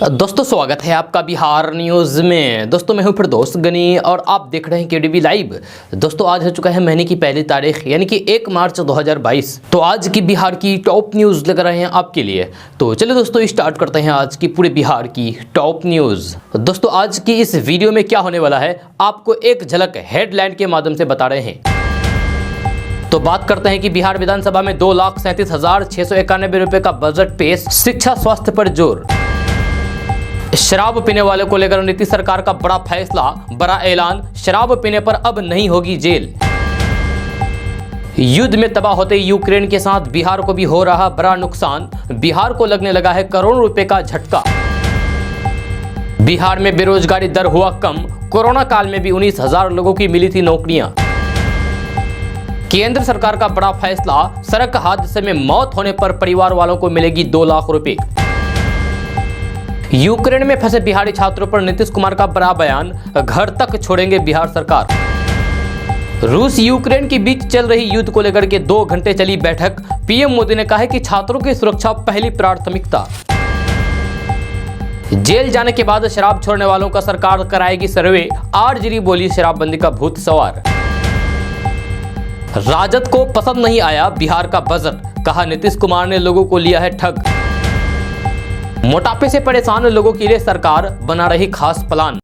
दोस्तों स्वागत है आपका बिहार न्यूज़ में। दोस्तों मैं हूं फिरदौस गनी और आप देख रहे हैं केडीबी लाइव। दोस्तों आज हो चुका है महीने की पहली तारीख यानी कि 1 मार्च 2022। तो आज की बिहार की टॉप न्यूज़ लेकर रहे हैं आपके लिए। तो चलिए दोस्तों स्टार्ट करते हैं आज की पूरे बिहार की टॉप न्यूज़। दोस्तों आज की इस वीडियो में क्या होने वाला है आपको एक झलक हेडलाइन के माध्यम से बता रहे हैं। तो बात करते हैं कि बिहार विधानसभा में 2,37,691 रुपए का बजट पेश, शिक्षा स्वास्थ्य पर जोर। शराब पीने वाले को लेकर नीतीश सरकार का बड़ा फैसला, बड़ा ऐलान, शराब पीने पर अब नहीं होगी जेल। युद्ध में तबाह होते यूक्रेन के साथ बिहार को भी हो रहा बड़ा नुकसान, बिहार को लगने लगा है करोड़ों रुपए का झटका। बिहार में बेरोजगारी दर हुआ कम, कोरोना काल में भी 19,000 लोगों की मिली थी नौकरियां। केंद्र सरकार का बड़ा फैसला, सड़क हादसे में मौत होने पर परिवार वालों को मिलेगी 2 लाख रुपए। यूक्रेन में फंसे बिहारी छात्रों पर नीतीश कुमार का बड़ा बयान, घर तक छोड़ेंगे बिहार सरकार। रूस यूक्रेन के बीच चल रही युद्ध को लेकर के 2 घंटे चली बैठक, पीएम मोदी ने कहा है कि छात्रों की सुरक्षा पहली प्राथमिकता। जेल जाने के बाद शराब छोड़ने वालों का सरकार कराएगी सर्वे, आरजेडी बोली शराबबंदी का भूत सवार। राजद को पसंद नहीं आया बिहार का बजट, कहा नीतीश कुमार ने लोगों को लिया है ठग। मोटापे से परेशान लोगों के लिए सरकार बना रही खास प्लान।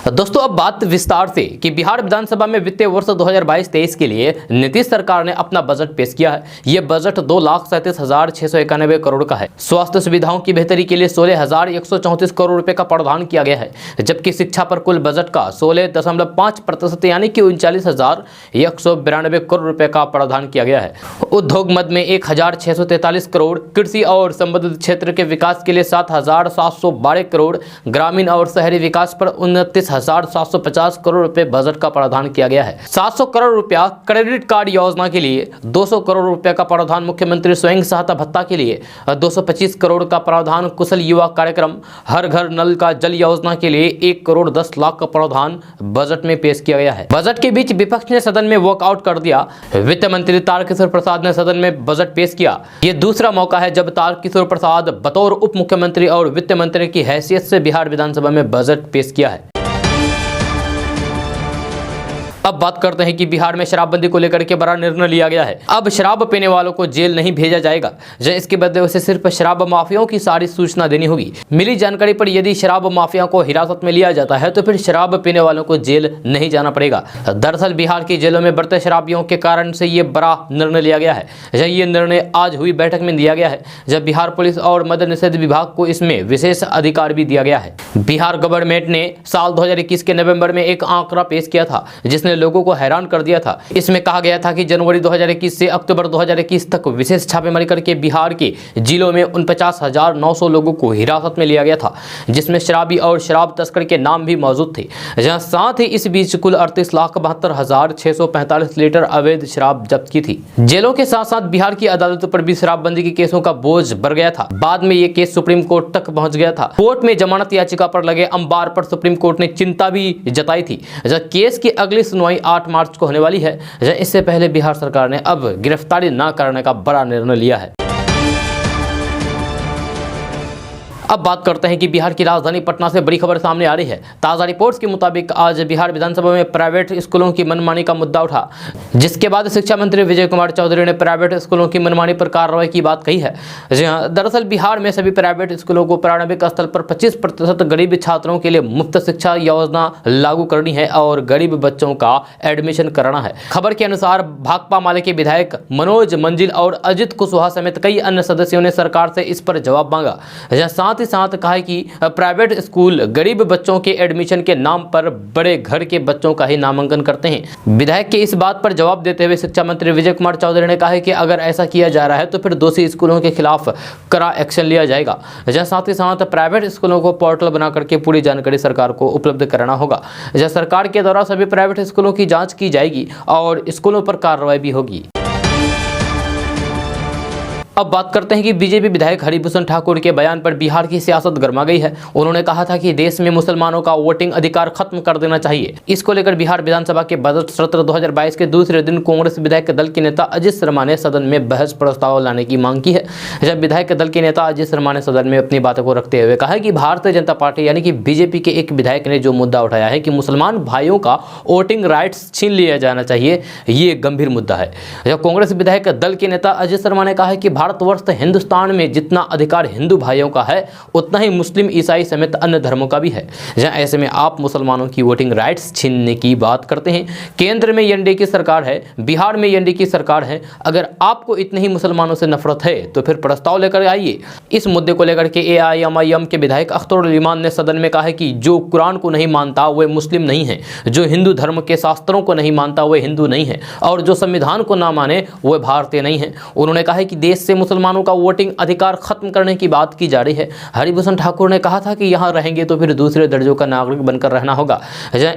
दोस्तों अब बात विस्तार से कि बिहार विधानसभा में वित्तीय वर्ष 2022-23 के लिए नीतीश सरकार ने अपना बजट पेश किया है। यह बजट 2,37,691 करोड़ का है। स्वास्थ्य सुविधाओं की बेहतरी के लिए 16,134 करोड़ रुपए का प्रावधान किया गया है, जबकि शिक्षा पर कुल बजट का 16.5% यानी कि 39,192 करोड़ रुपए का प्रावधान किया गया है। उद्योग मद में 1,643 करोड़, कृषि और संबंधित क्षेत्र के विकास के लिए 7,712 करोड़, ग्रामीण और शहरी विकास पर 29,750 करोड़ रुपए बजट का प्रावधान किया गया है। 700 करोड़ रुपया क्रेडिट कार्ड योजना के लिए, 200 करोड़ रुपए का प्रावधान मुख्यमंत्री स्वयं सहायता भत्ता के लिए, 225 करोड़ का प्रावधान कुशल युवा कार्यक्रम, हर घर नल का जल योजना के लिए 1 करोड़ 10 लाख का प्रावधान बजट में पेश किया गया है। बजट के बीच विपक्ष ने सदन में वॉकआउट कर दिया। वित्त मंत्री तारकिशोर प्रसाद ने सदन में बजट पेश किया। ये दूसरा मौका है जब तारकिशोर प्रसाद बतौर उप मुख्यमंत्री और वित्त मंत्री की हैसियत से बिहार विधानसभा में बजट पेश किया है। अब बात करते हैं कि बिहार में शराबबंदी को लेकर के बड़ा निर्णय लिया गया है। अब शराब पीने वालों को जेल नहीं भेजा जाएगा, इसके बदले उसे सिर्फ शराब माफियाओं की सारी सूचना देनी होगी। मिली जानकारी पर यदि शराब माफिया को हिरासत में लिया जाता है तो फिर शराब पीने वालों को जेल नहीं जाना पड़ेगा। दरअसल बिहार की जेलों में बढ़ते शराबियों के कारण से ये बड़ा निर्णय लिया गया है। ये निर्णय आज हुई बैठक में दिया गया है, जब बिहार पुलिस और मद्य निषेध विभाग को इसमें विशेष अधिकार भी दिया गया है। बिहार गवर्नमेंट ने साल 2021 के नवंबर में एक आंकड़ा पेश किया था, जिसने लोगों को हैरान कर दिया था। इसमें कहा गया था कि जनवरी 2021 से अक्टूबर 2021 तक विशेष छापेमारी करके बिहार के जिलों में 49,900 लोगों को हिरासत में लिया गया था, जिसमें शराबी और शराब तस्कर के नाम भी मौजूद थे। जहां साथ ही इस बीच कुल 38,72,645 लीटर अवैध शराब जब्त की थी। जेलों के साथ साथ बिहार की अदालतों पर भी शराबबंदी के केसों का बोझ बढ़ गया था। बाद में यह केस सुप्रीम कोर्ट तक पहुंच गया था। कोर्ट में जमानत याचिका पर लगे अंबार पर सुप्रीम कोर्ट ने चिंता भी जताई थी। केस की अगली सुनवाई 8 मार्च को होने वाली है। इससे पहले बिहार सरकार ने अब गिरफ्तारी न करने का बड़ा निर्णय लिया है। अब बात करते हैं कि बिहार की राजधानी पटना से बड़ी खबर सामने आ रही है। ताज़ा रिपोर्ट्स के मुताबिक आज बिहार विधानसभा में प्राइवेट स्कूलों की मनमानी का मुद्दा उठा, जिसके बाद शिक्षा मंत्री विजय कुमार चौधरी ने प्राइवेट स्कूलों की मनमानी पर कार्रवाई की बात कही है। जी हाँ, दरअसल बिहार में सभी प्राइवेट स्कूलों को प्रारंभिक स्तर पर 25% गरीब छात्रों के लिए मुफ्त शिक्षा योजना लागू करनी है और गरीब बच्चों का एडमिशन कराना है। खबर के अनुसार भाकपा माले के विधायक मनोज मंजिल और अजित कुशवाहा समेत कई अन्य सदस्यों ने सरकार से इस पर जवाब मांगा। साथ कहा है कि प्राइवेट स्कूल गरीब बच्चों के एडमिशन के नाम पर बड़े घर के बच्चों का ही नामांकन करते हैं। विधायक के इस बात पर जवाब देते हुए शिक्षा मंत्री विजय कुमार चौधरी ने कहा है कि अगर ऐसा किया जा रहा है तो फिर दोषी स्कूलों के खिलाफ कड़ा एक्शन लिया जाएगा। साथ ही साथ प्राइवेट स्कूलों को पोर्टल बना करके पूरी जानकारी सरकार को उपलब्ध कराना होगा। सरकार के द्वारा सभी प्राइवेट स्कूलों की जाँच की जाएगी और स्कूलों पर कार्रवाई भी होगी। अब बात करते हैं कि बीजेपी विधायक हरिभूषण ठाकुर के बयान पर बिहार की सियासत गर्मा गई है। उन्होंने कहा था कि देश में मुसलमानों का वोटिंग अधिकार खत्म कर देना चाहिए। इसको लेकर बिहार विधानसभा के बजट सत्र 2022 के दूसरे दिन कांग्रेस विधायक दल के नेता अजित शर्मा ने सदन में बहस प्रस्ताव लाने की मांग की है। जब विधायक दल के नेता अजित शर्मा ने सदन में अपनी बातों को रखते हुए कहा कि भारतीय जनता पार्टी यानी कि बीजेपी के एक विधायक ने जो मुद्दा उठाया है कि मुसलमान भाइयों का वोटिंग राइट्स छीन लिया जाना चाहिए, ये गंभीर मुद्दा है। जब कांग्रेस विधायक दल के नेता अजित शर्मा ने कहा है कि भारतवर्ष हिंदुस्तान में जितना अधिकार हिंदू भाइयों का है उतना ही मुस्लिम, ईसाई समेत अन्य धर्मों का भी है। जहां ऐसे में आप मुसलमानों की वोटिंग राइट्स छीनने की बात करते हैं। केंद्र में एनडीए की सरकार है, बिहार में एनडीए की सरकार है। अगर आपको इतने ही मुसलमानों से नफरत है तो फिर प्रस्ताव लेकर आइए। इस मुद्दे को लेकर के एआईएमआईएम के विधायक अख्तर ईमान ने सदन में कहा है कि जो कुरान को नहीं मानता वह मुस्लिम नहीं है, जो हिंदू धर्म के शास्त्रों को नहीं मानता वह हिंदू नहीं है, और जो संविधान को ना माने वह भारतीय नहीं है। उन्होंने कहा है कि देश से मुसलमानों का वोटिंग अधिकार खत्म करने की बात की जा रही है। हरिभूषण ठाकुर ने कहा था कि यहां रहेंगे तो फिर दूसरे दर्जों का नागरिक बनकर रहना होगा।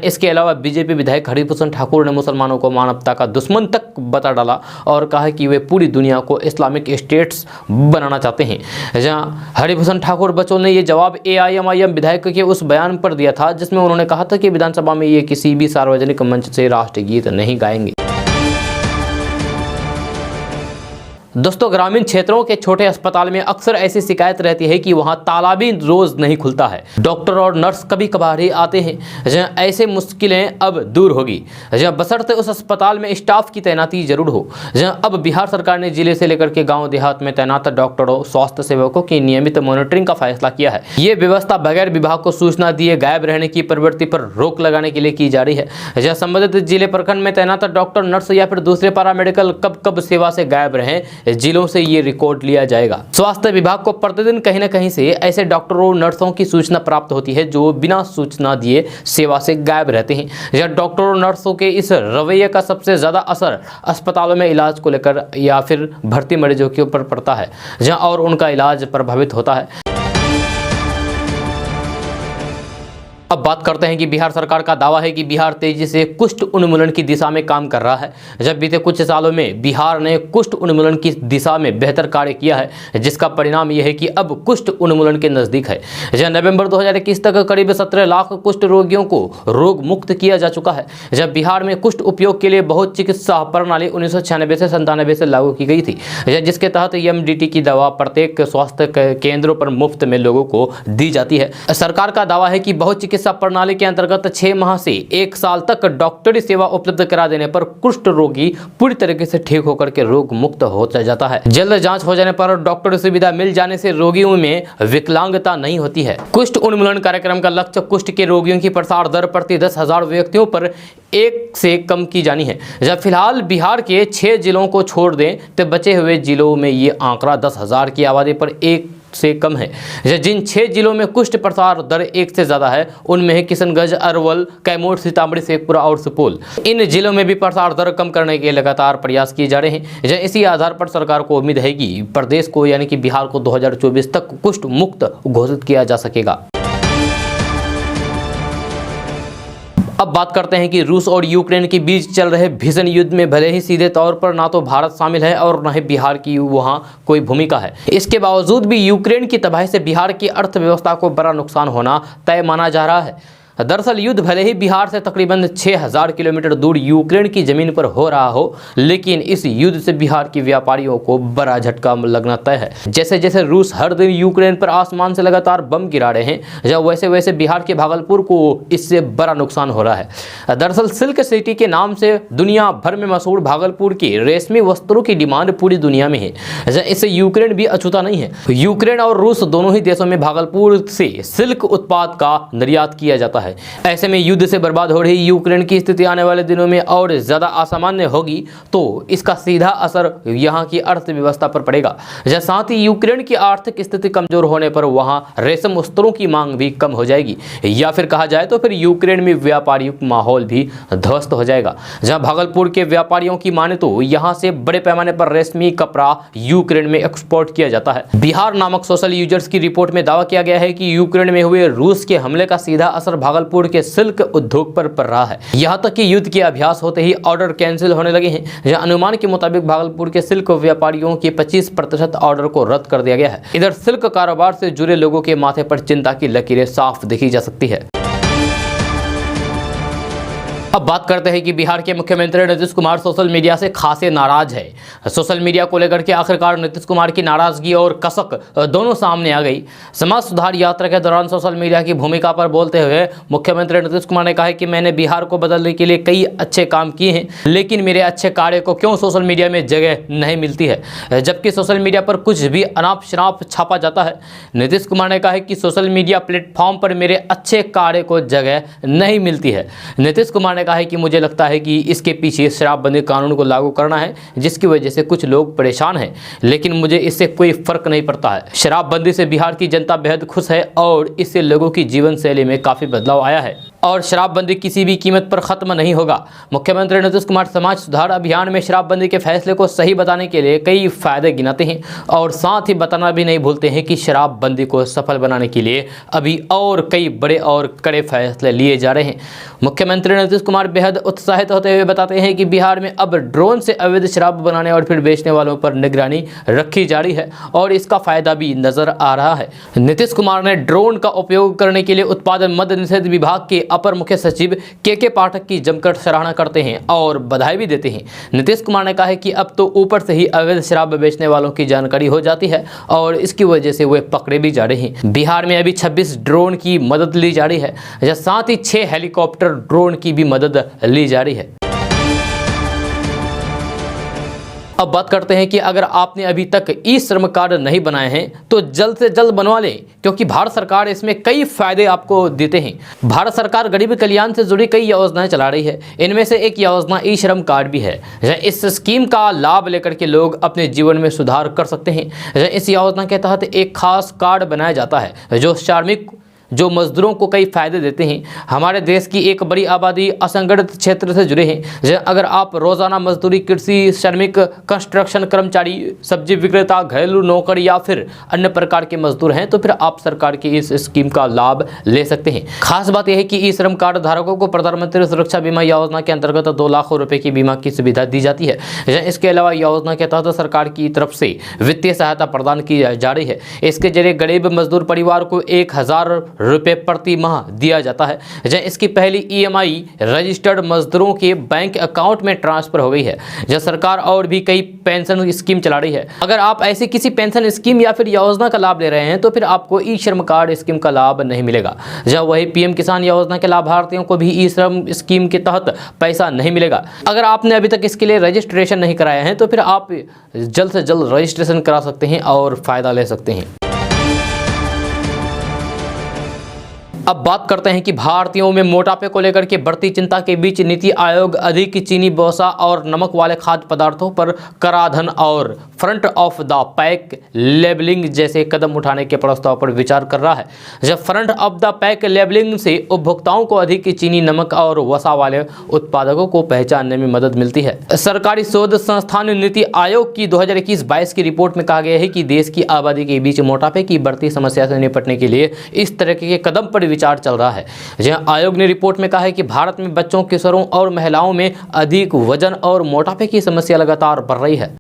इसके अलावा बीजेपी विधायक हरिभूषण ठाकुर ने मुसलमानों को मानवता का दुश्मन तक बता डाला और कहा कि वे पूरी दुनिया को इस्लामिक स्टेट्स बनाना चाहते हैं। जहां हरिभूषण ठाकुर बचौल ने यह जवाब एआईएमआईएम विधायक के उस बयान पर दिया था जिसमें उन्होंने कहा था कि विधानसभा में ये किसी भी सार्वजनिक मंच से राष्ट्रगीत नहीं गाएंगे। दोस्तों, ग्रामीण क्षेत्रों के छोटे अस्पताल में अक्सर ऐसी शिकायत रहती है कि वहां ताला भी रोज नहीं खुलता है। डॉक्टर और नर्स कभी कभार ही आते हैं। ऐसे मुश्किलें अब दूर होगी बशर्ते उस अस्पताल में स्टाफ की तैनाती जरूर हो। अब बिहार सरकार ने जिले से लेकर के गांव देहात में तैनात डॉक्टरों, स्वास्थ्य सेवकों की नियमित मॉनिटरिंग का फैसला किया है। ये व्यवस्था बगैर विभाग को सूचना दिए गायब रहने की प्रवृत्ति पर रोक लगाने के लिए की जा रही है। संबंधित जिले प्रखंड में तैनात डॉक्टर, नर्स या फिर दूसरे पैरामेडिकल कब कब सेवा से गायब रहे, जिलों से ये रिकॉर्ड लिया जाएगा। स्वास्थ्य विभाग को प्रतिदिन कहीं न कहीं से ऐसे डॉक्टरों, नर्सों की सूचना प्राप्त होती है जो बिना सूचना दिए सेवा से गायब रहते हैं। यह डॉक्टरों, नर्सों के इस रवैये का सबसे ज्यादा असर अस्पतालों में इलाज को लेकर या फिर भर्ती मरीजों के ऊपर पड़ता है, जहां और उनका इलाज प्रभावित होता है। अब बात करते हैं कि बिहार सरकार का दावा है कि बिहार तेजी से कुष्ठ उन्मूलन की दिशा में काम कर रहा है। जब बीते कुछ सालों में बिहार ने कुष्ठ उन्मूलन की दिशा में बेहतर कार्य किया है, जिसका परिणाम यह है कि अब कुष्ठ उन्मूलन के नजदीक है। जब नवंबर 2021 तक करीब 17 लाख कुष्ठ रोगियों को रोग मुक्त किया जा चुका है। जब बिहार में कुष्ठ उपयोग के लिए बहुत चिकित्सा प्रणाली 1996 से 97 से लागू की गई थी, जिसके तहत एमडीटी की दवा प्रत्येक स्वास्थ्य केंद्रों पर मुफ्त में लोगों को दी जाती है। सरकार का दावा है कि बहुत चिकित्सा प्रणाली के अंतर्गत 6 माह से 1 साल तक डॉक्टरी सेवा उपलब्ध करा देने पर कुष्ठ रोगी पूरी तरीके से ठीक होकर के रोग मुक्त हो जाता है। जल्द जांच हो जाने पर डॉक्टरी सुविधा मिल जाने से रोगियों में विकलांगता नहीं होती है। कुष्ठ उन्मूलन कार्यक्रम का लक्ष्य कुष्ठ के रोगियों की प्रसार दर प्रति 10,000 व्यक्तियों पर 1 से कम की जानी है। जब फिलहाल बिहार के 6 जिलों को छोड़ दें तो बचे हुए जिलों में ये आंकड़ा 10,000 की आबादी पर 1 से कम है। जिन 6 जिलों में कुष्ठ प्रसार दर 1 से ज्यादा है उनमें है किशनगंज, अरवल, कैमूर, सीतामढ़ी, शेखपुरा और सुपौल। इन जिलों में भी प्रसार दर कम करने के लगातार प्रयास किए जा रहे हैं। इसी आधार पर सरकार को उम्मीद है कि प्रदेश को यानी कि बिहार को 2024 तक कुष्ठ मुक्त घोषित किया जा सकेगा। अब बात करते हैं कि रूस और यूक्रेन के बीच चल रहे भीषण युद्ध में भले ही सीधे तौर पर ना तो भारत शामिल है और न ही बिहार की वहां कोई भूमिका है, इसके बावजूद भी यूक्रेन की तबाही से बिहार की अर्थव्यवस्था को बड़ा नुकसान होना तय माना जा रहा है। दरअसल युद्ध भले ही बिहार से तकरीबन 6,000 किलोमीटर दूर यूक्रेन की जमीन पर हो रहा हो, लेकिन इस युद्ध से बिहार के व्यापारियों को बड़ा झटका लगना तय है। जैसे जैसे रूस हर दिन यूक्रेन पर आसमान से लगातार बम गिरा रहे हैं, जब वैसे वैसे बिहार के भागलपुर को इससे बड़ा नुकसान हो रहा है। दरअसल सिल्क सिटी के नाम से दुनिया भर में मशहूर भागलपुर के रेशमी वस्त्रों की डिमांड पूरी दुनिया में है। इससे यूक्रेन भी अछूता नहीं है। यूक्रेन और रूस दोनों ही देशों में भागलपुर से सिल्क उत्पाद का निर्यात किया जाता है। ऐसे में युद्ध से बर्बाद हो रही यूक्रेन की स्थिति आने वाले दिनों में और ज्यादा असामान्य होगी, तो इसका सीधा असर यहां की अर्थव्यवस्था पर पड़ेगा। साथ ही यूक्रेन की आर्थिक स्थिति कमजोर होने पर वहां रेशम वस्त्रों की मांग भी कम हो जाएगी, या फिर कहा जाए तो फिर यूक्रेन में व्यापारिक माहौल भी ध्वस्त हो जाएगा। जहां भागलपुर के व्यापारियों की माने तो यहां से बड़े पैमाने पर रेशमी कपड़ा यूक्रेन में एक्सपोर्ट किया जाता है। बिहार नामक सोशल यूजर्स की रिपोर्ट में दावा किया गया है कि यूक्रेन में हुए रूस के हमले का सीधा असर भागलपुर के सिल्क उद्योग पर पड़ रहा है। यहाँ तक कि युद्ध के अभ्यास होते ही ऑर्डर कैंसिल होने लगे हैं। जहाँ अनुमान के मुताबिक भागलपुर के सिल्क व्यापारियों के 25% ऑर्डर को रद्द कर दिया गया है। इधर सिल्क कारोबार से जुड़े लोगों के माथे पर चिंता की लकीरें साफ देखी जा सकती है। अब बात करते हैं कि बिहार के मुख्यमंत्री नीतीश कुमार सोशल मीडिया से खासे नाराज है। सोशल मीडिया को लेकर के आखिरकार नीतीश कुमार की नाराजगी और कसक दोनों सामने आ गई। समाज सुधार यात्रा के दौरान सोशल मीडिया की भूमिका पर बोलते हुए मुख्यमंत्री नीतीश कुमार ने कहा कि मैंने बिहार को बदलने के लिए कई अच्छे काम किए हैं, लेकिन मेरे अच्छे कार्य को क्यों सोशल मीडिया में जगह नहीं मिलती है, जबकि सोशल मीडिया पर कुछ भी अनाप शनाप छापा जाता है। नीतीश कुमार ने कहा है कि सोशल मीडिया प्लेटफॉर्म पर मेरे अच्छे कार्य को जगह नहीं मिलती है। नीतीश कुमार ने कहा है कि मुझे लगता है कि इसके पीछे शराबबंदी कानून को लागू करना है, जिसकी वजह से कुछ लोग परेशान हैं, लेकिन मुझे इससे कोई फर्क नहीं पड़ता है। शराबबंदी से बिहार की जनता बेहद खुश है और इससे लोगों की जीवन शैली में काफी बदलाव आया है और शराबबंदी किसी भी कीमत पर खत्म नहीं होगा। मुख्यमंत्री नीतीश कुमार समाज सुधार अभियान में शराबबंदी के फैसले को सही बताने के लिए कई फायदे गिनाते हैं और साथ ही बताना भी नहीं भूलते हैं कि शराबबंदी को सफल बनाने के लिए अभी और कई बड़े और कड़े फैसले लिए जा रहे हैं। मुख्यमंत्री नीतीश कुमार बेहद उत्साहित होते हुए बताते हैं कि बिहार में अब ड्रोन से अवैध शराब बनाने और फिर बेचने वालों पर निगरानी रखी जा रही है और इसका फायदा भी नजर आ रहा है। नीतीश कुमार ने ड्रोन का उपयोग करने के लिए उत्पादन मद्य निषेध विभाग के अपर मुख्य सचिव के पाठक की जमकर सराहना करते हैं और बधाई भी देते हैं। नीतीश कुमार ने कहा है कि अब तो ऊपर से ही अवैध शराब बेचने वालों की जानकारी हो जाती है और इसकी वजह से वे पकड़े भी जा रहे हैं। बिहार में अभी 26 ड्रोन की मदद ली जा रही है, साथ ही 6 हेलीकॉप्टर ड्रोन की भी मदद ली जा रही है। अब बात करते हैं कि अगर आपने अभी तक ई श्रम कार्ड नहीं बनाए हैं तो जल्द से जल्द बनवा लें, क्योंकि भारत सरकार इसमें कई फायदे आपको देते हैं। भारत सरकार गरीब कल्याण से जुड़ी कई योजनाएं चला रही है। इनमें से एक योजना ई श्रम कार्ड भी है। इस स्कीम का लाभ लेकर के लोग अपने जीवन में सुधार कर सकते हैं। इस योजना के तहत एक खास कार्ड बनाया जाता है जो मजदूरों को कई फायदे देते हैं। हमारे देश की एक बड़ी आबादी असंगठित क्षेत्र से जुड़े हैं। अगर आप रोजाना मजदूरी, कृषि श्रमिक, कंस्ट्रक्शन कर्मचारी, सब्जी विक्रेता, घरेलू नौकर या फिर अन्य प्रकार के मजदूर हैं तो फिर आप सरकार की इस स्कीम का लाभ ले सकते हैं। खास बात यह है कि ई श्रम कार्ड धारकों को प्रधानमंत्री सुरक्षा बीमा योजना के अंतर्गत 2 लाख रुपए की बीमा की सुविधा दी जाती है। इसके अलावा योजना के तहत सरकार की तरफ से वित्तीय सहायता प्रदान की जा रही है। इसके जरिए गरीब मजदूर परिवार को 1000 रुपए प्रति माह दिया जाता है। इसकी पहली EMI रजिस्टर्ड मजदूरों के बैंक अकाउंट में ट्रांसफर हो गई है। सरकार और भी कई पेंशन स्कीम चला रही है। अगर आप ऐसी किसी पेंशन स्कीम या फिर योजना का लाभ ले रहे हैं तो फिर आपको ई श्रम कार्ड स्कीम का लाभ नहीं मिलेगा। वही PM किसान योजना के लाभार्थियों को भी ई श्रम स्कीम के तहत पैसा नहीं मिलेगा। अगर आपने अभी तक इसके लिए रजिस्ट्रेशन नहीं कराया है तो फिर आप जल्द से जल्द रजिस्ट्रेशन करा सकते हैं और फायदा ले सकते हैं। अब बात करते हैं कि भारतीयों में मोटापे को लेकर के बढ़ती चिंता के बीच नीति आयोग अधिक चीनी, वसा और नमक वाले खाद्य पदार्थों पर कराधान और front of the pack labelling जैसे कदम उठाने के प्रस्ताव पर विचार कर रहा है। जब front of the pack labelling से उपभोक्ताओं को अधिक चीनी, नमक और वसा वाले उत्पादकों को पहचानने में मदद मिलती है। सरकारी शोध संस्थान नीति आयोग की 2021-22 की रिपोर्ट में कहा गया है कि देश की आबादी के बीच मोटापे की बढ़ती समस्या से निपटने के लिए इस तरह के कदम पर विचार चल रहा है। जहां आयोग ने रिपोर्ट में कहा है कि भारत में बच्चों, किशोरों और महिलाओं में अधिक वजन और मोटापे की समस्या लगातार बढ़ रही है।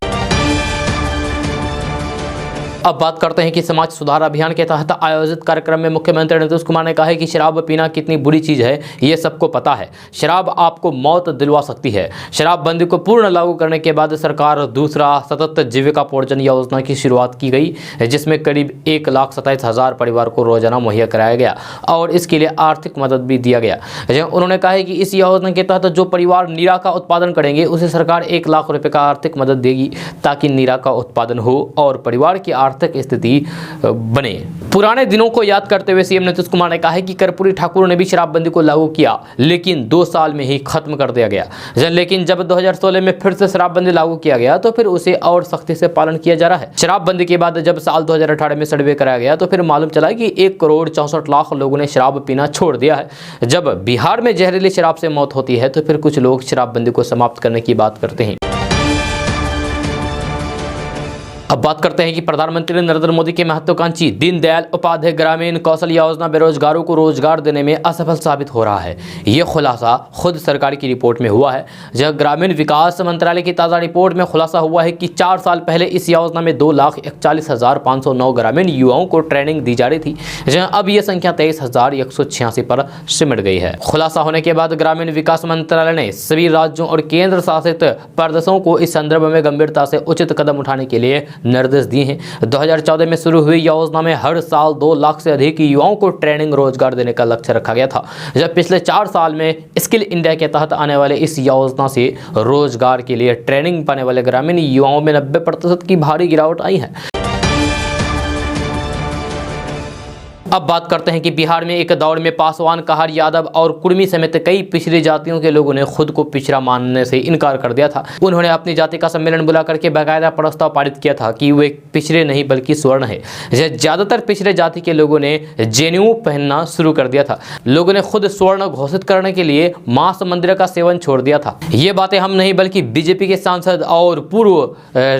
अब बात करते हैं कि समाज सुधार अभियान के तहत आयोजित कार्यक्रम में मुख्यमंत्री नीतीश कुमार ने कहा है कि शराब पीना कितनी बुरी चीज है ये सबको पता है। शराब आपको मौत दिलवा सकती है। शराबबंदी को पूर्ण लागू करने के बाद सरकार दूसरा सतत जीविकापोर्जन योजना की शुरुआत की गई, जिसमें करीब 1,27,000 परिवार को रोजाना मुहैया कराया गया और इसके लिए आर्थिक मदद भी दिया गया। उन्होंने कहा है कि इस योजना के तहत जो परिवार नीरा का उत्पादन करेंगे उसे सरकार 1 लाख रुपए का आर्थिक मदद देगी ताकि नीरा का उत्पादन हो और परिवार की आर्थिक स्थिति बने। पुराने दिनों को याद करते हुए सीएम नीतीश कुमार ने कहा है कि कर्पूरी ठाकुर ने भी शराबबंदी को लागू किया, लेकिन 2 साल में ही खत्म कर दिया गया। लेकिन जब 2016 में फिर से शराबबंदी लागू किया गया तो फिर उसे और सख्ती से पालन किया जा रहा है। शराबबंदी के बाद जब साल 2018 में सर्वे कराया गया तो फिर मालूम चला कि 1,64,00,000 लोगों ने शराब पीना छोड़ दिया है। जब बिहार में जहरीली शराब से मौत होती है तो फिर कुछ लोग शराबबंदी को समाप्त करने की बात करते हैं। अब बात करते हैं कि प्रधानमंत्री नरेंद्र मोदी के महत्वाकांक्षी दीनदयाल उपाध्याय ग्रामीण कौशल योजना बेरोजगारों को रोजगार देने में असफल साबित हो रहा है। ये खुलासा खुद सरकार की रिपोर्ट में हुआ है। जहां ग्रामीण विकास मंत्रालय की ताज़ा रिपोर्ट में खुलासा हुआ है कि 4 साल पहले इस योजना में 2,41,509 ग्रामीण युवाओं को ट्रेनिंग दी जा रही थी, जहां अब यह संख्या 23,186 पर सिमट गई है। खुलासा होने के बाद ग्रामीण विकास मंत्रालय ने सभी राज्यों और केंद्र शासित प्रदेशों को इस संदर्भ में गंभीरता से उचित कदम उठाने के लिए निर्देश दिए हैं। 2014 में शुरू हुई योजना में हर साल 2 लाख से अधिक युवाओं को ट्रेनिंग रोजगार देने का लक्ष्य रखा गया था। जब पिछले 4 साल में स्किल इंडिया के तहत आने वाले इस योजना से रोजगार के लिए ट्रेनिंग पाने वाले ग्रामीण युवाओं में 90% की भारी गिरावट आई है। अब बात करते हैं कि बिहार में एक दौर में पासवान, कहार, यादव और कुर्मी समेत कई पिछड़ी जातियों के लोगों ने खुद को पिछड़ा मानने से इनकार कर दिया था। उन्होंने अपनी जाति का सम्मेलन बुला करके बाकायदा प्रस्ताव पारित किया था कि वे पिछड़े नहीं बल्कि स्वर्ण है। ज्यादातर पिछड़े जाति के लोगों ने जेनेऊ पहनना शुरू कर दिया था। लोगों ने खुद स्वर्ण घोषित करने के लिए मांस मंदिर का सेवन छोड़ दिया था। ये बातें हम नहीं बल्कि बीजेपी के सांसद और पूर्व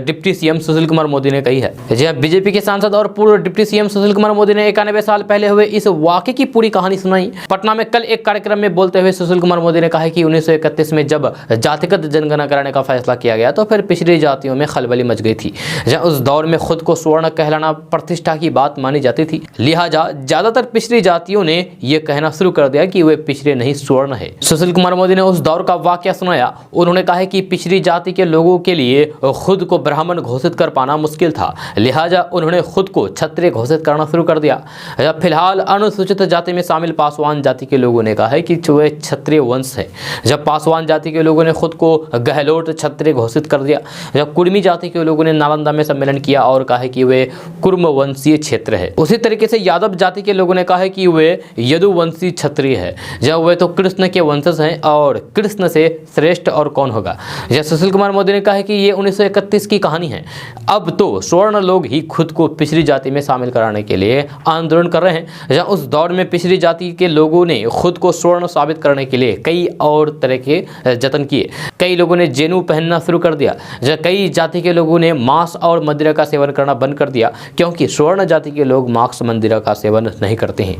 डिप्टी सीएम सुशील कुमार मोदी ने कही है। बीजेपी के सांसद और पूर्व डिप्टी सीएम सुशील कुमार मोदी ने 91 साल पहले हुए इस वाकये की पूरी कहानी सुनाई। पटना में कल एक कार्यक्रम में बोलते हुए सुशील कुमार मोदी ने कहा कि 1931 में जब जातिगत जनगणना कराने का फैसला किया गया तो फिर पिछड़ी जातियों में खलबली मच गई थी। जहां उस दौर में खुद को स्वर्ण कहलाना प्रतिष्ठा की बात मानी जाती थी, लिहाजा ज्यादातर पिछड़ी जातियों ने यह कहना शुरू कर दिया कि वे पिछड़े नहीं स्वर्ण है। सुशील कुमार मोदी ने उस दौर का वाकया सुनाया। उन्होंने कहा कि पिछड़ी जाति के लोगों के लिए खुद को ब्राह्मण घोषित कर पाना मुश्किल था, लिहाजा उन्होंने खुद को क्षत्रिय घोषित करना शुरू कर दिया। फिलहाल अनुसूचित जाति में शामिल पासवान जाति के लोगों ने कहा है कि वे क्षत्रिय वंश है। जब पासवान जाति के लोगों ने खुद को गहलोत क्षत्रिय घोषित कर दिया। जब कुर्मी जाति के लोगों ने नालंदा में सम्मेलन किया और कहा है कि वे कुर्म वंशीय क्षेत्र है। उसी तरीके से यादव जाति के लोगों ने कहा है कि वे यदुवंशी क्षत्रिय है। जब वे तो कृष्ण के वंशज हैं और कृष्ण से श्रेष्ठ और कौन होगा। जब सुशील कुमार मोदी ने कहा है कि ये 1931 की कहानी है। अब तो स्वर्ण लोग ही खुद को पिछड़ी जाति में शामिल कराने के लिए आंदोलन कर रहे हैं। जहां उस दौर में पिछड़ी जाति के लोगों ने खुद को स्वर्ण साबित करने के लिए कई और तरह के जतन किए। कई लोगों ने जेनेऊ पहनना शुरू कर दिया। जहां कई जाति के लोगों ने मांस और मदिरा का सेवन करना बंद कर दिया, क्योंकि स्वर्ण जाति के लोग मांस मदिरा का सेवन नहीं करते हैं।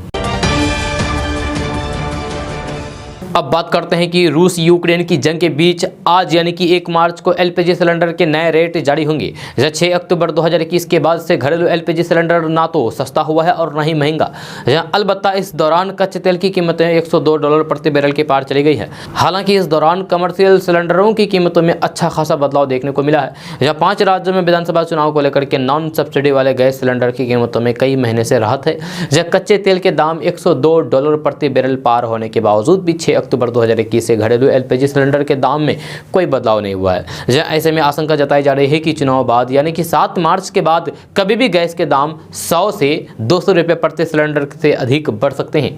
अब बात करते हैं कि रूस यूक्रेन की जंग के बीच आज यानी कि 1 मार्च को एलपीजी सिलेंडर के नए रेट जारी होंगे। 6 अक्टूबर 2021 के बाद से घरेलू एलपीजी सिलेंडर ना तो सस्ता हुआ है और ना ही महंगा। अलबत्ता इस दौरान कच्चे तेल की कीमतें $102 प्रति बैरल के पार चली गई है। हालांकि इस दौरान कमर्शियल सिलेंडरों की कीमतों में अच्छा खासा बदलाव देखने को मिला है। 5 राज्यों में विधानसभा चुनाव को लेकर के नॉन सब्सिडी वाले गैस सिलेंडर की कीमतों में कई महीने से राहत है। कच्चे तेल के दाम $102 प्रति बैरल पार होने के बावजूद भी 6 अक्टूबर 2021 से घरेलू एलपीजी सिलेंडर के दाम में कोई बदलाव नहीं हुआ है। ऐसे में आशंका जताई जा रही है कि चुनाव बाद यानी कि 7 मार्च के बाद कभी भी गैस के दाम 100 से 200 रुपये प्रति सिलेंडर से अधिक बढ़ सकते हैं।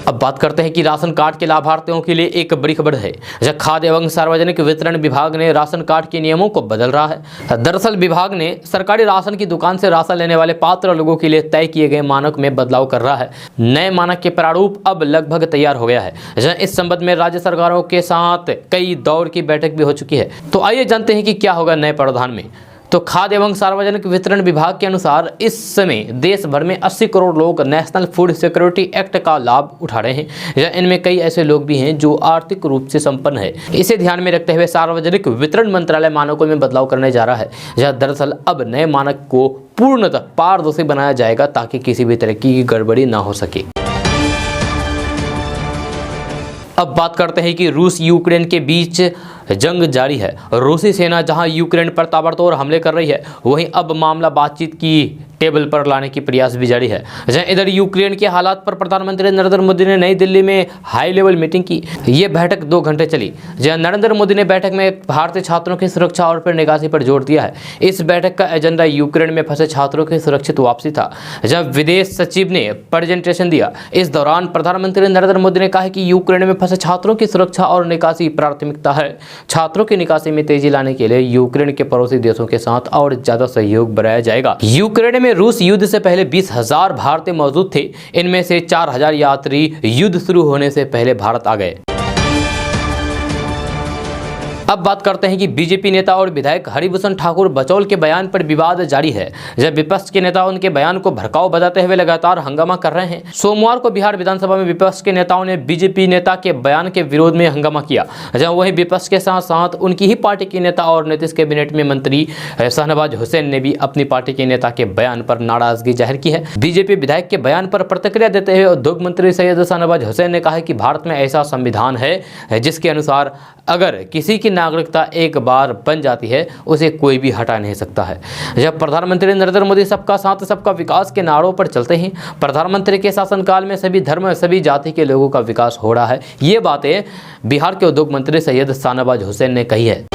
अब बात करते हैं कि राशन कार्ड के लाभार्थियों के लिए एक बड़ी खबर है। खाद्य एवं सार्वजनिक वितरण विभाग ने राशन कार्ड के नियमों को बदल रहा है। दरअसल विभाग ने सरकारी राशन की दुकान से राशन लेने वाले पात्र लोगों के लिए तय किए गए मानक में बदलाव कर रहा है। नए मानक के प्रारूप अब लगभग तैयार हो गया है। इस संबंध में राज्य सरकारों के साथ कई दौर की बैठक भी हो चुकी है। तो आइए जानते हैं कि क्या होगा नए प्रावधान में। तो खाद्य एवं सार्वजनिक वितरण विभाग के अनुसार इस समय देश भर में 80 करोड़ लोग नेशनल फूड सिक्योरिटी एक्ट का लाभ उठा रहे हैं। इनमें कई ऐसे लोग भी हैं जो आर्थिक रूप से संपन्न है। इसे ध्यान में रखते हुए सार्वजनिक वितरण मंत्रालय मानकों में बदलाव करने जा रहा है। दरअसल अब नए मानक को पूर्णतः पारदर्शी बनाया जाएगा ताकि किसी भी तरह की गड़बड़ी ना हो सके। अब बात करते हैं कि रूस यूक्रेन के बीच जंग जारी है। रूसी सेना जहां यूक्रेन पर ताबड़तोड़ हमले कर रही है, वहीं अब मामला बातचीत की टेबल पर लाने की प्रयास भी जारी है। इधर यूक्रेन के हालात पर प्रधानमंत्री नरेंद्र मोदी ने नई दिल्ली में हाई लेवल मीटिंग की। ये बैठक 2 घंटे चली। नरेंद्र मोदी ने बैठक में भारतीय छात्रों की सुरक्षा और फिर निकासी पर जोर दिया है। इस बैठक का एजेंडा यूक्रेन में फंसे छात्रों की सुरक्षित वापसी था। जब विदेश सचिव ने प्रेजेंटेशन दिया, इस दौरान प्रधानमंत्री नरेंद्र मोदी ने कहा कि यूक्रेन में फंसे छात्रों की सुरक्षा और निकासी प्राथमिकता है। छात्रों की निकासी में तेजी लाने के लिए यूक्रेन के पड़ोसी देशों के साथ और ज्यादा सहयोग बढ़ाया जाएगा। यूक्रेन में रूस युद्ध से पहले 20,000 भारतीय मौजूद थे। इनमें से 4,000 यात्री युद्ध शुरू होने से पहले भारत आ गए। अब बात करते हैं कि बीजेपी नेता और विधायक हरिभूषण ठाकुर बचौल के बयान पर विवाद जारी है, जब विपक्ष के नेता उनके बयान को भड़काऊ बताते हुए लगातार हंगामा कर रहे हैं। सोमवार को बिहार विधानसभा में विपक्ष के नेताओं ने बीजेपी नेता के बयान के विरोध में हंगामा किया, जहां वहीं विपक्ष के साथ साथ उनकी ही पार्टी के नेता और नीतीश कैबिनेट में मंत्री शहनवाज हुसैन ने भी अपनी पार्टी के नेता के बयान पर नाराजगी जाहिर की है। बीजेपी विधायक के बयान पर प्रतिक्रिया देते हुए उद्योग मंत्री सैयद शहनवाज हुसैन ने कहा कि भारत में ऐसा संविधान है जिसके अनुसार अगर किसी की नागरिकता एक बार बन जाती है उसे कोई भी हटा नहीं सकता है। जब प्रधानमंत्री नरेंद्र मोदी सबका साथ सबका विकास के नारों पर चलते हैं, प्रधानमंत्री के शासनकाल में सभी धर्म सभी जाति के लोगों का विकास हो रहा है। ये बातें बिहार के उद्योग मंत्री सैयद शहनवाज हुसैन ने कही है।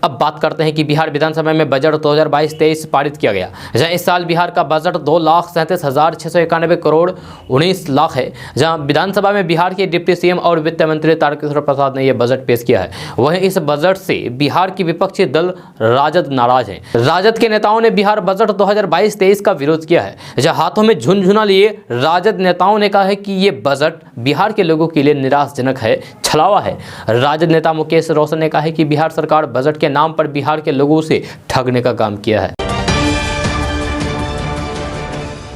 अब बात करते हैं कि बिहार विधानसभा में बजट 2022-23 पारित किया गया, जहां इस साल बिहार का बजट 2,37,691 करोड़ 19 लाख है। जहां विधानसभा में बिहार के डिप्टी सीएम और वित्त मंत्री तारकिशोर प्रसाद ने यह बजट पेश किया है। वहीं इस बजट से बिहार की विपक्षी दल राजद नाराज है। राजद के नेताओं ने बिहार बजट 2022-23 का विरोध किया है, जहां हाथों में झुनझुना लिए राजद नेताओं ने कहा है कि ये बजट बिहार के लोगों के लिए निराशाजनक है, छलावा है। राजद नेता मुकेश रोशन ने कहा है कि बिहार सरकार बजट के नाम पर बिहार के लोगों से ठगने का काम किया है।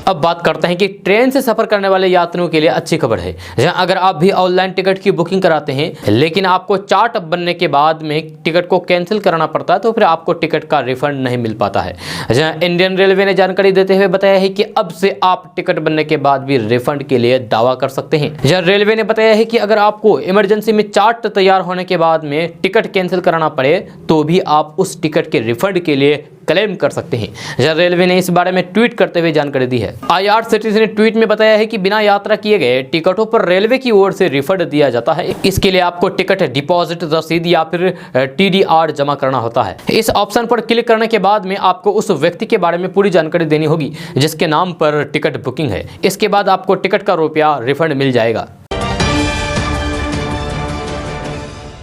अब बात करते हैं कि ट्रेन से सफर करने वाले यात्रियों के लिए अच्छी खबर है, जहां अगर आप भी ऑनलाइन टिकट की बुकिंग कराते हैं लेकिन आपको चार्ट बनने के बाद में टिकट को कैंसिल कराना पड़ता है तो फिर आपको टिकट का रिफंड नहीं मिल पाता है। जहां इंडियन रेलवे ने जानकारी देते हुए बताया है कि अब से आप टिकट बनने के बाद भी रिफंड के लिए दावा कर सकते हैं। जहां रेलवे ने बताया है कि अगर आपको इमरजेंसी में चार्ट तैयार होने के बाद में टिकट कैंसिल कराना पड़े तो भी आप उस टिकट के रिफंड के लिए क्लेम कर सकते हैं। जहां रेलवे ने इस बारे में ट्वीट करते हुए जानकारी दी है। IRCTC ने ट्वीट में बताया है कि बिना यात्रा किए गए टिकटों पर रेलवे की ओर से रिफंड दिया जाता है। इसके लिए आपको टिकट डिपॉजिट रसीद या फिर TDR जमा करना होता है। इस ऑप्शन पर क्लिक करने के बाद में आपको उस व्यक्ति के बारे में पूरी जानकारी देनी होगी जिसके नाम पर टिकट बुकिंग है। इसके बाद आपको टिकट का रुपया रिफंड मिल जाएगा।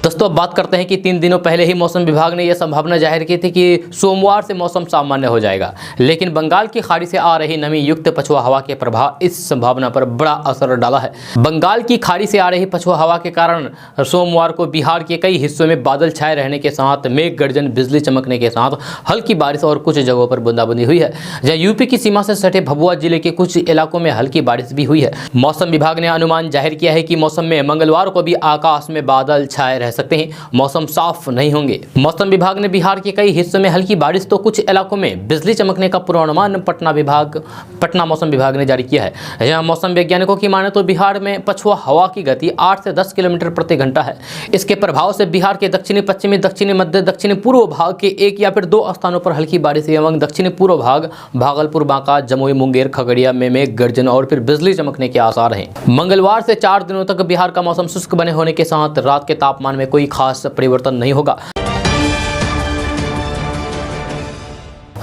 दोस्तों अब बात करते हैं कि 3 दिनों पहले ही मौसम विभाग ने यह संभावना जाहिर की थी कि सोमवार से मौसम सामान्य हो जाएगा, लेकिन बंगाल की खाड़ी से आ रही नमी युक्त पछुआ हवा के प्रभाव इस संभावना पर बड़ा असर डाला है। बंगाल की खाड़ी से आ रही पछुआ हवा के कारण सोमवार को बिहार के कई हिस्सों में बादल छाए रहने के साथ मेघ गर्जन बिजली चमकने के साथ हल्की बारिश और कुछ जगहों पर बूंदाबांदी हुई है। जहाँ यूपी की सीमा से सटे भभुआ जिले के कुछ इलाकों में हल्की बारिश भी हुई है। मौसम विभाग ने अनुमान जाहिर किया है कि मौसम में मंगलवार को भी आकाश में बादल छाए रह सकते हैं, मौसम साफ नहीं होंगे। मौसम विभाग ने बिहार के कई हिस्सों में हल्की बारिश तो कुछ इलाकों में बिजली चमकने का पूर्वानुमान पटना मौसम विभाग ने जारी किया है। यहाँ मौसम वैज्ञानिकों की माने तो बिहार में पछुआ हवा की गति 8 से 10 किलोमीटर प्रति घंटा है। इसके प्रभाव से बिहार के दक्षिणी पश्चिमी, दक्षिणी मध्य, दक्षिणी पूर्व भाग के 1 या फिर 2 स्थानों पर हल्की बारिश एवं दक्षिणी पूर्व भाग भागलपुर, बांका, जमुई, मुंगेर, खगड़िया में मेघ गर्जन और फिर बिजली चमकने के आसार हैं। मंगलवार से 4 दिनों तक बिहार का मौसम शुष्क बने होने के साथ रात के तापमान में कोई खास परिवर्तन नहीं होगा।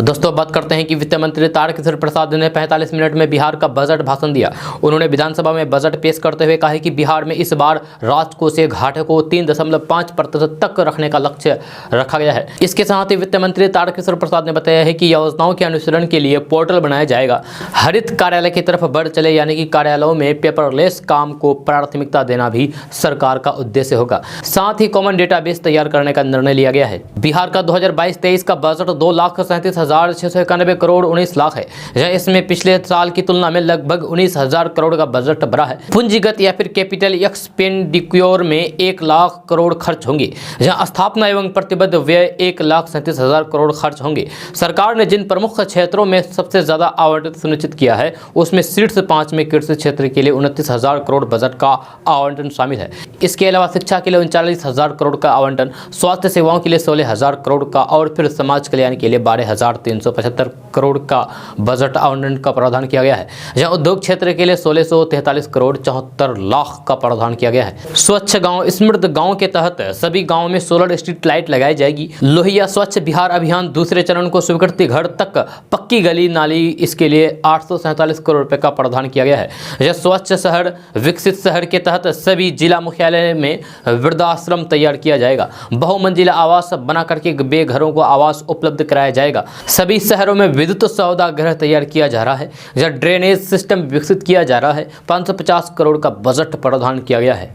दोस्तों बात करते हैं कि वित्त मंत्री तारकिशोर प्रसाद ने 45 मिनट में बिहार का बजट भाषण दिया। उन्होंने विधानसभा में बजट पेश करते हुए कहा कि बिहार में इस बार राजकोषीय घाटे को 3.5% तक रखने का लक्ष्य रखा गया है। इसके साथ ही वित्त मंत्री तारकिशोर प्रसाद ने बताया है कि योजनाओं के अनुसरण के लिए पोर्टल बनाया जाएगा। हरित कार्यालय की तरफ बढ़ चले, यानी कि कार्यालयों में पेपरलेस काम को प्राथमिकता देना भी सरकार का उद्देश्य होगा। साथ ही कॉमन डेटाबेस तैयार करने का निर्णय लिया गया है। बिहार का 2022-23 का बजट 2,37,691 करोड़ 19 लाख है। इसमें पिछले साल की तुलना में लगभग 19,000 करोड़ का बजट बढ़ा है। पूंजीगत या फिर कैपिटल एक्सपेंडिक्योर में 1 लाख करोड़ खर्च होंगे, जहां स्थापना एवं प्रतिबद्ध व्यय 1,37,000 करोड़ खर्च होंगे। सरकार ने जिन प्रमुख क्षेत्रों में सबसे ज्यादा आवंटन सुनिश्चित किया है उसमें शीर्ष 5 में कृषि क्षेत्र के लिए 29,000 करोड़ बजट का आवंटन शामिल है। इसके अलावा शिक्षा के लिए 39,000 करोड़ का आवंटन, स्वास्थ्य सेवाओं के लिए 16,000 करोड़ का और फिर समाज कल्याण के लिए 12,375 करोड़ का बजट आवंटन का प्रावधान किया गया है। जहां उद्योग क्षेत्र के लिए 1643 करोड़ 74 लाख का प्रावधान किया गया है। स्वच्छ गांव समृद्ध गांव के तहत सभी गांवों में सोलर स्ट्रीट लाइट लगाई जाएगी। लोहिया स्वच्छ बिहार अभियान दूसरे चरण को स्वीकृति घर तक पक्की गली नाली, इसके लिए 847 करोड़ रुपए का प्रावधान किया गया है। यह स्वच्छ शहर विकसित शहर के तहत सभी जिला मुख्यालय में वृद्धाश्रम तैयार किया जाएगा। बहुमंजिला आवास बना करके बेघरों को आवास उपलब्ध कराया जाएगा। सभी शहरों में विद्युत सौदागर तैयार किया जा रहा है। जहाँ ड्रेनेज सिस्टम विकसित किया जा रहा है। 550 करोड़ का बजट प्रावधान किया गया है।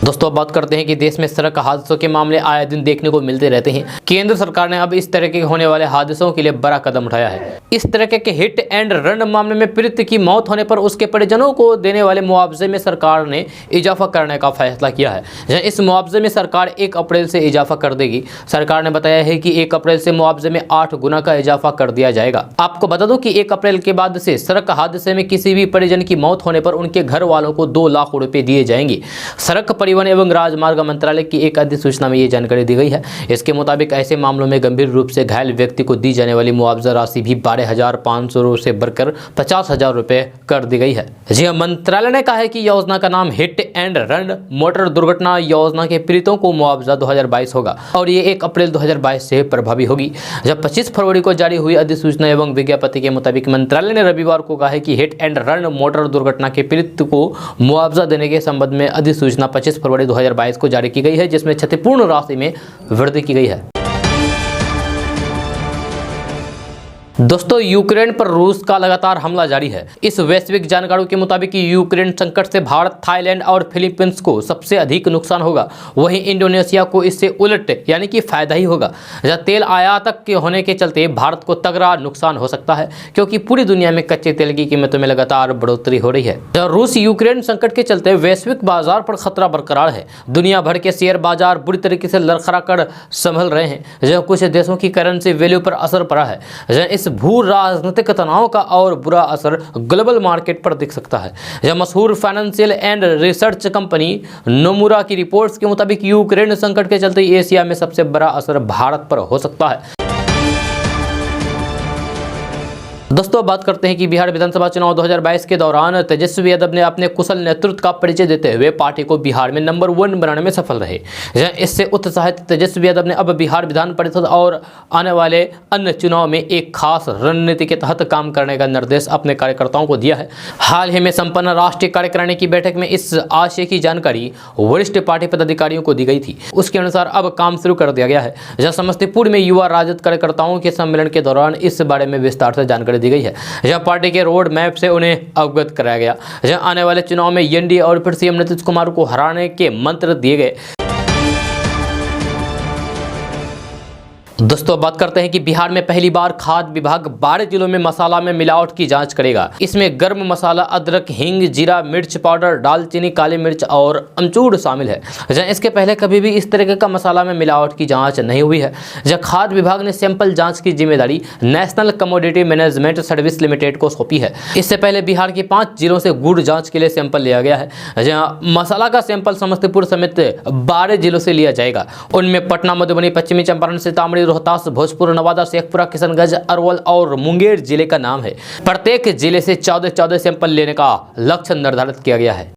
दोस्तों अब बात करते हैं कि देश में सड़क हादसों के मामले आए दिन देखने को मिलते रहते हैं। केंद्र सरकार ने अब इस तरह के होने वाले हादसों के लिए बड़ा कदम उठाया है। इस तरह के हिट एंड रन मामले में पीड़ित की मौत होने पर उसके परिजनों को देने वाले मुआवजे में सरकार ने इजाफा करने का फैसला किया है। इस मुआवजे में सरकार 1 अप्रैल से इजाफा कर देगी। सरकार ने बताया है कि 1 अप्रैल से मुआवजे में 8 गुना का इजाफा कर दिया जाएगा। आपको बता दूं कि 1 अप्रैल के बाद से सड़क हादसे में किसी भी परिजन की मौत होने पर उनके घर वालों को 2 लाख रुपए दिए जाएंगे। सड़क परिवहन एवं राजमार्ग मंत्रालय की एक अधिसूचना में ये जानकारी दी गई है। इसके मुताबिक ऐसे मामलों में गंभीर रूप से घायल व्यक्ति को दी जाने वाली मुआवजा राशि भी 12,500 से बढ़कर 50,000 रुपए कर दी गई है। जी हाँ, मंत्रालय ने कहा है कि योजना का नाम हिट एंड रन मोटर दुर्घटना योजना के पीड़ितों को मुआवजा 2022 होगा और ये 1 अप्रैल 2022 से प्रभावी होगी। जब 25 फरवरी को जारी हुई अधिसूचना एवं विज्ञप्ति के मुताबिक मंत्रालय ने रविवार को कहा है कि हिट एंड रन मोटर दुर्घटना के पीड़ित को मुआवजा देने के संबंध में अधिसूचना 25 फरवरी 2022 को जारी की गई है, जिसमें क्षतिपूर्ण राशि में वृद्धि की गई है। दोस्तों यूक्रेन पर रूस का लगातार हमला जारी है। इस वैश्विक जानकारों के मुताबिक यूक्रेन संकट से भारत, थाईलैंड और फिलीपींस को सबसे अधिक नुकसान होगा। वहीं इंडोनेशिया को इससे उलट यानी कि फायदा ही होगा। जहां तेल आयातक के होने के चलते भारत को तगड़ा नुकसान हो सकता है, क्योंकि पूरी दुनिया में कच्चे तेल की कीमतों में लगातार बढ़ोतरी हो रही है। रूस यूक्रेन संकट के चलते वैश्विक बाजार पर खतरा बरकरार है। दुनिया भर के शेयर बाजार बुरी तरीके से लड़खड़ा कर संभल रहे हैं, जहां कुछ देशों की करेंसी वैल्यू पर असर पड़ा है। इस भू राजनीतिक तनाव का और बुरा असर ग्लोबल मार्केट पर दिख सकता है। यह मशहूर financial and research company Nomura की रिपोर्ट्स के मुताबिक यूक्रेन संकट के चलते एशिया में सबसे बड़ा असर भारत पर हो सकता है। दोस्तों बात करते हैं कि बिहार विधानसभा चुनाव 2022 के दौरान तेजस्वी यादव ने अपने कुशल नेतृत्व का परिचय देते हुए पार्टी को बिहार में नंबर 1 बनाने में सफल रहे। इससे उत्साहित तेजस्वी यादव ने अब बिहार विधान परिषद और आने वाले अन्य चुनाव में एक खास रणनीति के तहत काम करने का निर्देश अपने कार्यकर्ताओं को दिया है। हाल ही में संपन्न राष्ट्रीय कार्यकारिणी की बैठक में इस आशय की जानकारी वरिष्ठ पार्टी पदाधिकारियों को दी गई थी। उसके अनुसार अब काम शुरू कर दिया गया है। जहां समस्तीपुर में युवा राजद कार्यकर्ताओं के सम्मेलन के दौरान इस बारे में विस्तार से जानकारी दी गई है। यह पार्टी के रोड मैप से उन्हें अवगत कराया गया। जहां आने वाले चुनाव में एनडीए और फिर सीएम नीतीश कुमार को हराने के मंत्र दिए गए। दोस्तों बात करते हैं कि बिहार में पहली बार खाद्य विभाग 12 जिलों में मसाला में मिलावट की जांच करेगा। इसमें गर्म मसाला, अदरक, हींग, जीरा, मिर्च पाउडर, दालचीनी, काली मिर्च और अमचूर शामिल है। इसके पहले कभी भी इस तरह का मसाला में मिलावट की जांच नहीं हुई है। खाद्य विभाग ने सैंपल जांच की जिम्मेदारी national commodity management service limited को सौंपी है। इससे पहले बिहार के 5 जिलों से गुड़ जाँच के लिए सैंपल लिया गया है। जहाँ मसाला का सैंपल समस्तीपुर समेत 12 जिलों से लिया जाएगा। उनमें पटना, मधुबनी, पश्चिमी चंपारण, सीतामढ़ी, रोहतास, भोजपुर, नवादा, शेखपुरा, किशनगंज, अरवल और मुंगेर जिले का नाम है। प्रत्येक जिले से 14 सैंपल लेने का लक्ष्य निर्धारित किया गया है।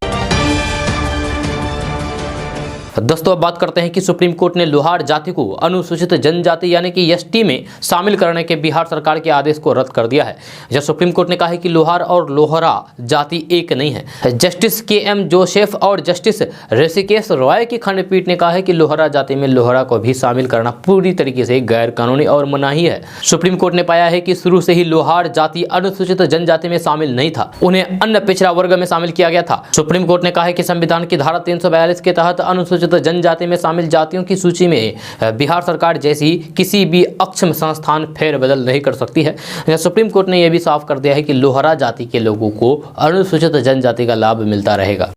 दोस्तों अब बात करते हैं कि सुप्रीम कोर्ट ने लोहार जाति को अनुसूचित जनजाति यानी कि एसटी में शामिल करने के बिहार सरकार के आदेश को रद्द कर दिया है। जब सुप्रीम कोर्ट ने कहा है कि लोहार और लोहरा जाति एक नहीं है। Justice KM. जोसेफ और जस्टिस ऋषिकेश रॉय की खंडपीठ ने कहा है कि लोहरा जाति में लोहरा को भी शामिल करना पूरी तरीके से गैर कानूनी और मनाही है। सुप्रीम कोर्ट ने पाया है कि शुरू से ही लोहार जाति अनुसूचित जनजाति में शामिल नहीं था, उन्हें अन्य पिछड़ा वर्ग में शामिल किया गया था। सुप्रीम कोर्ट ने कहा है कि संविधान की धारा 342 के तहत अनुसूचित जनजाति में शामिल जातियों की सूची में बिहार सरकार जैसी किसी भी अक्षम संस्थान फेरबदल नहीं कर सकती है। सुप्रीम कोर्ट ने यह भी साफ कर दिया है कि लोहरा जाति के लोगों को अनुसूचित जनजाति का लाभ मिलता रहेगा।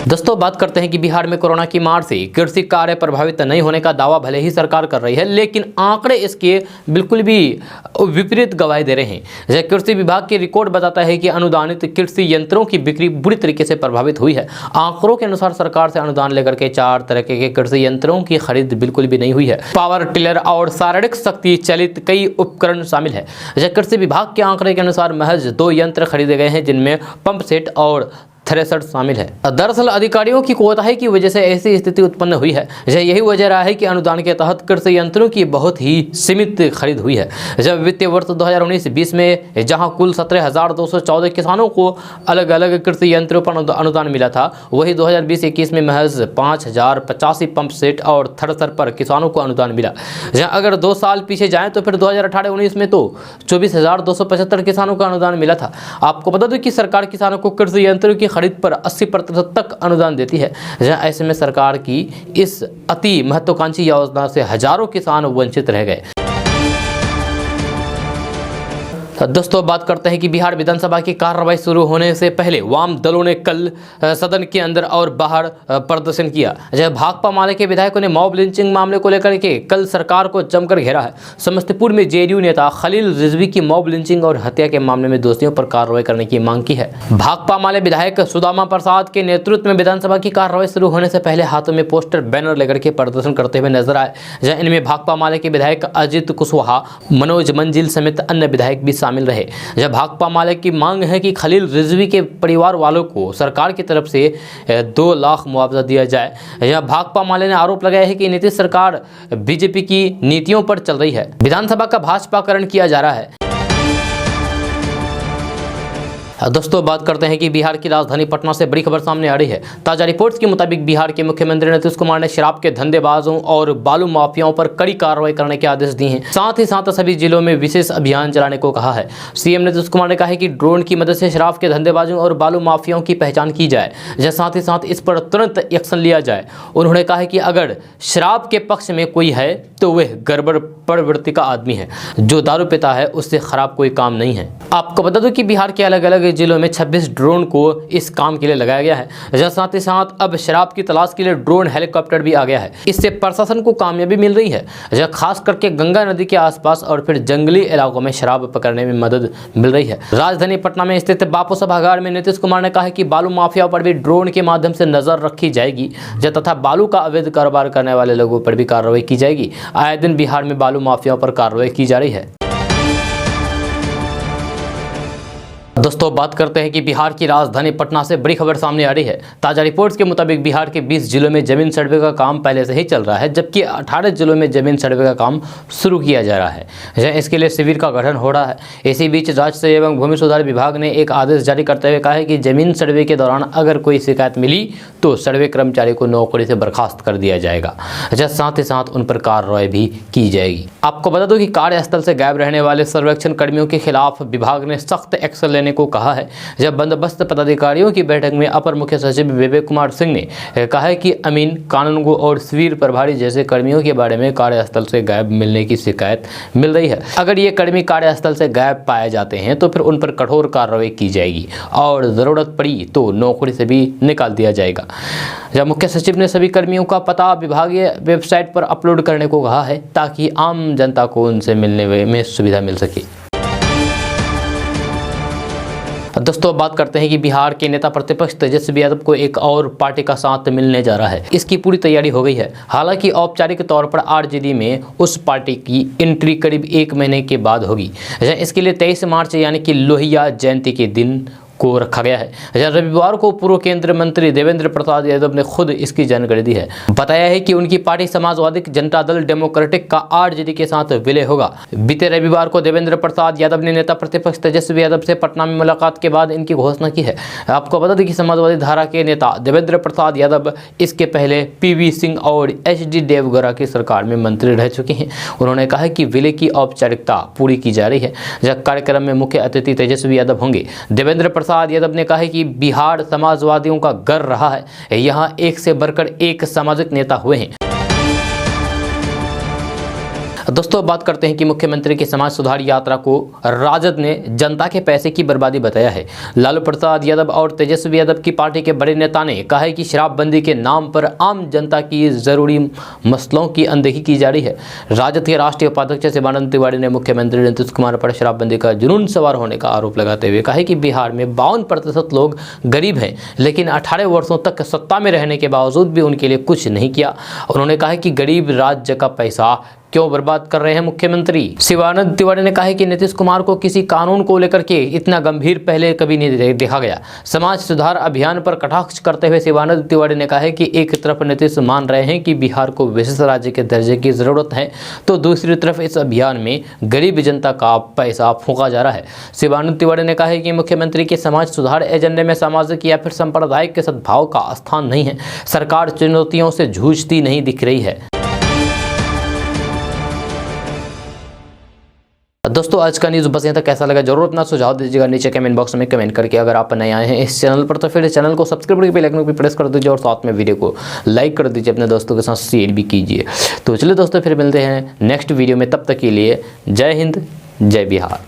दोस्तों बात करते हैं कि बिहार में कोरोना की मार से कृषि कार्य प्रभावित नहीं होने का दावा भले ही सरकार कर रही है, लेकिन आंकड़े इसके बिल्कुल भी विपरीत गवाही दे रहे हैं। कृषि विभाग की रिकॉर्ड बताता है कि अनुदानित कृषि यंत्रों की बिक्री बुरी तरीके से प्रभावित हुई है। आंकड़ों के अनुसार सरकार से अनुदान लेकर के 4 तरह के कृषि यंत्रों की खरीद बिल्कुल भी नहीं हुई है। पावर टिलर और शारीरिक शक्ति चलित कई उपकरण शामिल है। कृषि विभाग के आंकड़े के अनुसार महज 2 यंत्र खरीदे गए हैं, जिनमें पंप सेट और थ्रेशर शामिल है। दरअसल अधिकारियों की कोताही की वजह से ऐसी स्थिति उत्पन्न हुई है। यही वजह रहा है कि अनुदान के तहत कृषि यंत्रों की बहुत ही सीमित खरीद हुई है। जब वित्तीय वर्ष 2019-20 में जहां कुल 17,214 किसानों को अलग अलग कृषि यंत्रों पर अनुदान मिला था, वही 2020-21 में महज 5,085 पंप सेट और थ्रेशर पर किसानों को अनुदान मिला। अगर 2 साल पीछे जाएं तो फिर 2018-19 में तो 24,275 किसानों को अनुदान मिला था। आपको बता दें कि सरकार किसानों को कृषि यंत्रों की खरीद पर 80% तक अनुदान देती है। ऐसे में सरकार की इस अति महत्वाकांक्षी योजना से हजारों किसान वंचित रह गए। दोस्तों बात करते हैं कि बिहार विधानसभा की कार्रवाई शुरू होने से पहले वाम दलों ने कल सदन के अंदर और बाहर प्रदर्शन किया। भाकपा माले के विधायकों ने मॉब लिंचिंग मामले को लेकर के कल सरकार को जमकर घेरा है। समस्तीपुर में जेडीयू नेता खलील रिजवी की मॉब लिंचिंग और हत्या के मामले में दोषियों पर कार्रवाई करने की मांग की है। भाकपा माले विधायक सुदामा प्रसाद के नेतृत्व में विधानसभा की कार्रवाई शुरू होने से पहले हाथों में पोस्टर बैनर लेकर के प्रदर्शन करते हुए नजर आए। इनमें भाकपा माले के विधायक अजित कुशवाहा, मनोज मंजिल समेत अन्य विधायक भी शामिल रहे। जब भाकपा माले की मांग है कि खलील रिजवी के परिवार वालों को सरकार की तरफ से 2 लाख मुआवजा दिया जाए। यह भाकपा माले ने आरोप लगाया है कि नीतीश सरकार बीजेपी की नीतियों पर चल रही है, विधानसभा का भाजपाकरण किया जा रहा है। दोस्तों बात करते हैं कि बिहार की राजधानी पटना से बड़ी खबर सामने आ रही है। ताजा रिपोर्ट्स के मुताबिक बिहार के मुख्यमंत्री नीतीश कुमार ने शराब के धंधेबाजों और बालू माफियाओं पर कड़ी कार्रवाई करने के आदेश दिए हैं। साथ ही साथ सभी जिलों में विशेष अभियान चलाने को कहा है। सीएम नीतीश कुमार ने कहा है कि ड्रोन की मदद से शराब के धंधेबाजों और बालू माफियाओं की पहचान की जाए, साथ ही साथ इस पर तुरंत एक्शन लिया जाए। उन्होंने कहा है कि अगर शराब के पक्ष में कोई है तो वह गड़बड़ प्रवृत्ति का आदमी है। जो दारू पीता है उससे खराब कोई काम नहीं है। आपको बता दूं कि बिहार के अलग अलग जिलों में 26 ड्रोन को इस काम के लिए लगाया गया है। साथ ही साथ अब शराब की तलाश के लिए ड्रोन हेलीकॉप्टर भी आ गया है। इससे प्रशासन को कामयाबी मिल रही है। खास करके गंगा नदी के आसपास और फिर जंगली इलाकों में शराब पकड़ने में मदद मिल रही है। राजधानी पटना में स्थित बापू सभागार में नीतीश कुमार ने कहा है कि बालू माफिया पर भी ड्रोन के माध्यम से नजर रखी जाएगी, तथा बालू का अवैध कारोबार करने वाले लोगों पर भी कार्रवाई की जाएगी। आए दिन बिहार में बालू माफिया पर कार्रवाई की जा रही है। दोस्तों बात करते हैं कि बिहार की राजधानी पटना से बड़ी खबर सामने आ रही है। ताजा रिपोर्ट्स के मुताबिक बिहार के 20 जिलों में जमीन सर्वे का काम पहले से ही चल रहा है, जबकि 18 जिलों में जमीन सर्वे का काम शुरू किया जा रहा है। इसके लिए शिविर का गठन हो रहा है। इसी बीच राज्य एवं भूमि सुधार विभाग ने एक आदेश जारी करते हुए कहा है कि जमीन सर्वे के दौरान अगर कोई शिकायत मिली तो सर्वे कर्मचारी को नौकरी से बर्खास्त कर दिया जाएगा। साथ ही साथ उन पर कार्रवाई भी की जाएगी। आपको बता दो कि कार्यस्थल से गायब रहने वाले सर्वेक्षण कर्मियों के खिलाफ विभाग ने सख्त एक्शन लेने को कहा है। जब बंदोबस्त पदाधिकारियों की बैठक में अपर मुख्य सचिव विवेक कुमार सिंह ने कहा है कि अमीन, कानूनगो और शिविर प्रभारी जैसे कर्मियों के बारे में कार्यस्थल से गायब मिलने की शिकायत मिल रही है। अगर ये कर्मी कार्यस्थल से गायब पाए जाते हैं तो फिर उन पर कठोर कार्रवाई की जाएगी और जरूरत पड़ी तो नौकरी से भी निकाल दिया जाएगा। जब मुख्य सचिव ने सभी कर्मियों का पता विभागीय वेबसाइट पर अपलोड करने को कहा है ताकि आम जनता को उनसे मिलने में सुविधा मिल सके। दोस्तों बात करते हैं कि बिहार के नेता प्रतिपक्ष तेजस्वी यादव को एक और पार्टी का साथ मिलने जा रहा है। इसकी पूरी तैयारी हो गई है। हालांकि औपचारिक तौर पर आरजेडी में उस पार्टी की एंट्री करीब 1 महीने के बाद होगी। इसके लिए 23 मार्च यानी कि लोहिया जयंती के दिन को रखा गया है। रविवार को पूर्व केंद्रीय मंत्री देवेंद्र प्रसाद यादव ने खुद इसकी जानकारी दी है। बताया है कि उनकी पार्टी समाजवादी जनता दल डेमोक्रेटिक का आरजेडी के साथ विलय होगा। बीते रविवार को देवेंद्र प्रसाद यादव ने नेता प्रतिपक्ष तेजस्वी यादव से पटना में मुलाकात के बाद इनकी घोषणा की है। आपको बता दें कि समाजवादी धारा के नेता देवेंद्र प्रसाद यादव इसके पहले पीवी सिंह और एचडी देवगौड़ा की सरकार में मंत्री रह चुके हैं। उन्होंने कहा कि विलय की औपचारिकता पूरी की जा रही है। कार्यक्रम में मुख्य अतिथि तेजस्वी यादव होंगे। देवेंद्र प्रसाद यादव ने कहा है कि बिहार समाजवादियों का घर रहा है। यहां एक से बढ़कर एक सामाजिक नेता हुए हैं। दोस्तों बात करते हैं कि मुख्यमंत्री की समाज सुधार यात्रा को राजद ने जनता के पैसे की बर्बादी बताया है। लालू प्रसाद यादव और तेजस्वी यादव की पार्टी के बड़े नेता ने कहा है कि शराबबंदी के नाम पर आम जनता की जरूरी मसलों की अनदेखी की जा रही है। राजद के राष्ट्रीय उपाध्यक्ष शिवानंद तिवारी ने मुख्यमंत्री नीतीश कुमार पर शराबबंदी का जुनून सवार होने का आरोप लगाते हुए कहा है कि बिहार में 52% लोग गरीब हैं, लेकिन 18 वर्षों तक सत्ता में रहने के बावजूद भी उनके लिए कुछ नहीं किया। उन्होंने कहा कि गरीब राज्य का पैसा क्यों बर्बाद कर रहे हैं मुख्यमंत्री। शिवानंद तिवारी ने कहा है कि नीतीश कुमार को किसी कानून को लेकर के इतना गंभीर पहले कभी नहीं देखा गया। समाज सुधार अभियान पर कटाक्ष करते हुए शिवानंद तिवारी ने कहा है कि एक तरफ नीतीश मान रहे हैं कि बिहार को विशेष राज्य के दर्जे की जरूरत है, तो दूसरी तरफ इस अभियान में गरीब जनता का पैसा फूंका जा रहा है। शिवानंद तिवारी ने कहा है कि मुख्यमंत्री के समाज सुधार एजेंडे में सामाजिक या फिर सांप्रदायिक सद्भाव का स्थान नहीं है। सरकार चुनौतियों से जूझती नहीं दिख रही है। दोस्तों आज का न्यूज़ बस यहाँ तक। कैसा लगा जरूर अपना सुझाव दीजिएगा नीचे कमेंट बॉक्स में कमेंट करके। अगर आप नए आए हैं इस चैनल पर तो फिर चैनल को सब्सक्राइब करके बेल आइकन को प्रेस कर दीजिए और साथ में वीडियो को लाइक कर दीजिए, अपने दोस्तों के साथ शेयर भी कीजिए। तो चलिए दोस्तों फिर मिलते हैं नेक्स्ट वीडियो में, तब तक के लिए जय हिंद जय बिहार।